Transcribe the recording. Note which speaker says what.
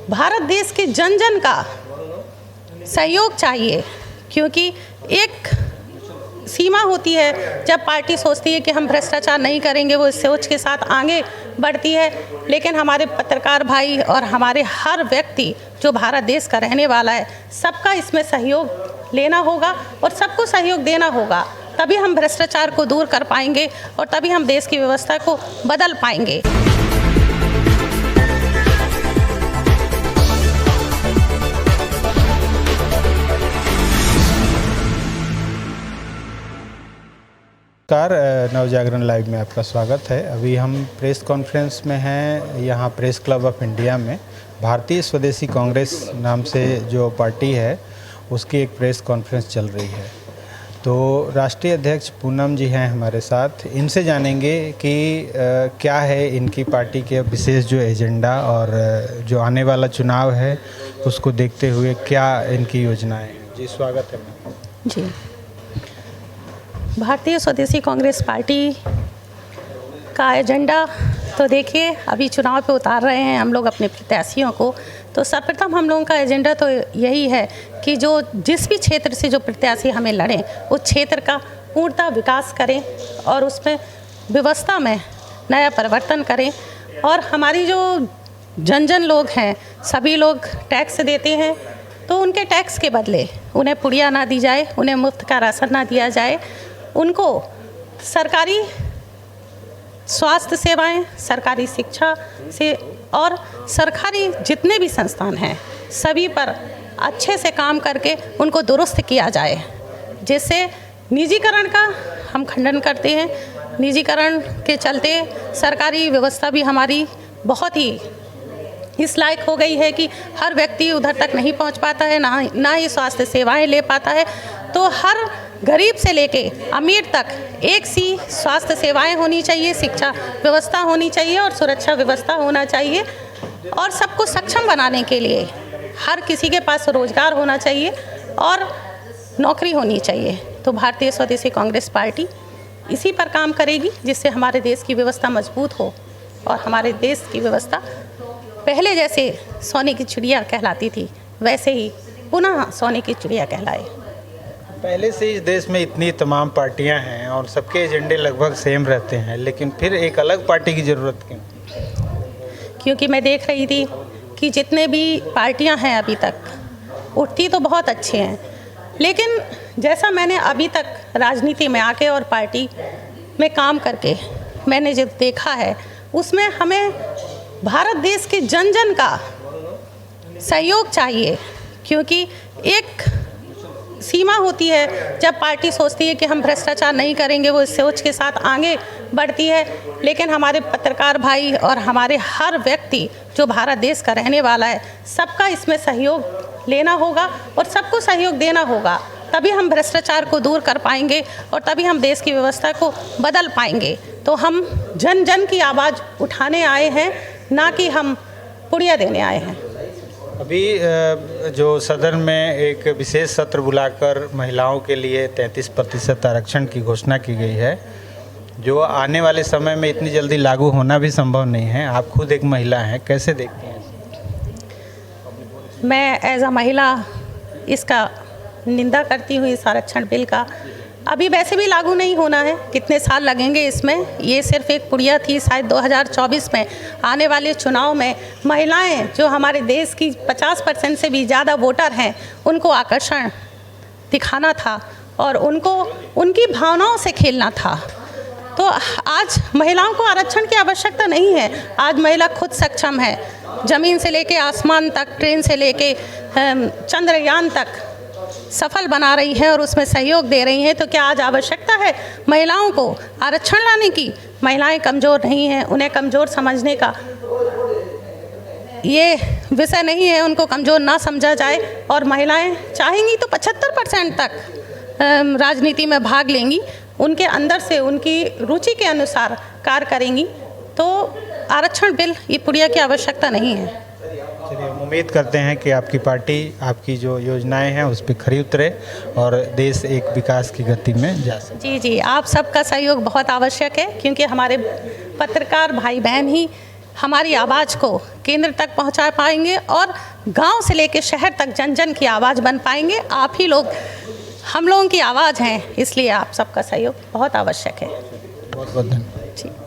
Speaker 1: भारत देश के जन जन का सहयोग चाहिए, क्योंकि एक सीमा होती है जब पार्टी सोचती है कि हम भ्रष्टाचार नहीं करेंगे, वो इस सोच के साथ आगे बढ़ती है। लेकिन हमारे पत्रकार भाई और हमारे हर व्यक्ति जो भारत देश का रहने वाला है, सबका इसमें सहयोग लेना होगा और सबको सहयोग देना होगा, तभी हम भ्रष्टाचार को दूर कर पाएंगे और तभी हम देश की व्यवस्था को बदल पाएंगे।
Speaker 2: नमस्कार, नवजागरण लाइव में आपका स्वागत है। अभी हम प्रेस कॉन्फ्रेंस में हैं, यहाँ प्रेस क्लब ऑफ इंडिया में। भारतीय स्वदेशी कांग्रेस नाम से जो पार्टी है उसकी एक प्रेस कॉन्फ्रेंस चल रही है। तो राष्ट्रीय अध्यक्ष पूनम जी हैं हमारे साथ, इनसे जानेंगे कि क्या है इनकी पार्टी के विशेष जो एजेंडा और जो आने वाला चुनाव है उसको देखते हुए क्या इनकी योजनाएं हैं। जी स्वागत है मैम।
Speaker 1: जी, भारतीय स्वदेशी कांग्रेस पार्टी का एजेंडा तो देखिए, अभी चुनाव पे उतार रहे हैं हम लोग अपने प्रत्याशियों को। तो सर्वप्रथम हम लोगों का एजेंडा तो यही है कि जो जिस भी क्षेत्र से जो प्रत्याशी हमें लड़ें, उस क्षेत्र का पूर्णतः विकास करें और उसमें व्यवस्था में नया परिवर्तन करें। और हमारी जो जन जन लोग हैं, सभी लोग टैक्स देते हैं, तो उनके टैक्स के बदले उन्हें पुड़िया ना दी जाए, उन्हें मुफ्त का राशन ना दिया जाए, उनको सरकारी स्वास्थ्य सेवाएं, सरकारी शिक्षा से और सरकारी जितने भी संस्थान हैं सभी पर अच्छे से काम करके उनको दुरुस्त किया जाए, जिससे निजीकरण का हम खंडन करते हैं। निजीकरण के चलते सरकारी व्यवस्था भी हमारी बहुत ही इस लायक हो गई है कि हर व्यक्ति उधर तक नहीं पहुंच पाता है, ना ही स्वास्थ्य सेवाएं ले पाता है। तो हर गरीब से लेके अमीर तक एक सी स्वास्थ्य सेवाएं होनी चाहिए, शिक्षा व्यवस्था होनी चाहिए और सुरक्षा व्यवस्था होना चाहिए। और सबको सक्षम बनाने के लिए हर किसी के पास रोजगार होना चाहिए और नौकरी होनी चाहिए। तो भारतीय स्वदेशी कांग्रेस पार्टी इसी पर काम करेगी, जिससे हमारे देश की व्यवस्था मजबूत हो और हमारे देश की व्यवस्था पहले जैसे सोने की चिड़िया कहलाती थी, वैसे ही पुनः सोने की चिड़िया कहलाए।
Speaker 2: पहले से इस देश में इतनी तमाम पार्टियां हैं और सबके एजेंडे लगभग सेम रहते हैं, लेकिन फिर एक अलग पार्टी की ज़रूरत क्यों?
Speaker 1: क्योंकि मैं देख रही थी कि जितने भी पार्टियां हैं अभी तक उठती तो बहुत अच्छे हैं, लेकिन जैसा मैंने अभी तक राजनीति में आके और पार्टी में काम करके मैंने जो देखा है, उसमें हमें भारत देश के जन जन का सहयोग चाहिए। क्योंकि एक सीमा होती है जब पार्टी सोचती है कि हम भ्रष्टाचार नहीं करेंगे, वो इस सोच के साथ आगे बढ़ती है। लेकिन हमारे पत्रकार भाई और हमारे हर व्यक्ति जो भारत देश का रहने वाला है, सबका इसमें सहयोग लेना होगा और सबको सहयोग देना होगा, तभी हम भ्रष्टाचार को दूर कर पाएंगे और तभी हम देश की व्यवस्था को बदल पाएंगे। तो हम जन जन की आवाज़ उठाने आए हैं, ना कि हम पुड़िया देने आए हैं।
Speaker 2: अभी जो सदन में एक विशेष सत्र बुलाकर महिलाओं के लिए 33% आरक्षण की घोषणा की गई है, जो आने वाले समय में इतनी जल्दी लागू होना भी संभव नहीं है। आप खुद एक महिला हैं, कैसे देखती हैं?
Speaker 1: मैं एज अ महिला इसका निंदा करती हूँ। इस आरक्षण बिल का अभी वैसे भी लागू नहीं होना है, कितने साल लगेंगे इसमें। ये सिर्फ एक पुड़िया थी। शायद 2024 में आने वाले चुनाव में महिलाएं जो हमारे देश की 50% से भी ज़्यादा वोटर हैं, उनको आकर्षण दिखाना था और उनको उनकी भावनाओं से खेलना था। तो आज महिलाओं को आरक्षण की आवश्यकता नहीं है। आज महिला खुद सक्षम है, ज़मीन से लेके आसमान तक, ट्रेन से लेके चंद्रयान तक सफल बना रही है और उसमें सहयोग दे रही हैं। तो क्या आज आवश्यकता है महिलाओं को आरक्षण लाने की? महिलाएं कमज़ोर नहीं हैं, उन्हें कमज़ोर समझने का ये विषय नहीं है, उनको कमज़ोर ना समझा जाए। और महिलाएं चाहेंगी तो 75% तक राजनीति में भाग लेंगी, उनके अंदर से उनकी रुचि के अनुसार कार्य करेंगी। तो आरक्षण बिल ये पुड़िया की आवश्यकता नहीं है।
Speaker 2: चलिए, हम उम्मीद करते हैं कि आपकी पार्टी आपकी जो योजनाएं हैं उस पर खरी उतरे और देश एक विकास की गति में जा सके।
Speaker 1: जी, आप सबका सहयोग बहुत आवश्यक है, क्योंकि हमारे पत्रकार भाई बहन ही हमारी आवाज़ को केंद्र तक पहुंचा पाएंगे और गांव से लेकर शहर तक जन जन की आवाज़ बन पाएंगे। आप ही लोग हम लोगों की आवाज़ हैं, इसलिए आप सबका सहयोग बहुत आवश्यक है।
Speaker 2: बहुत बहुत धन्यवाद।
Speaker 1: ठीक।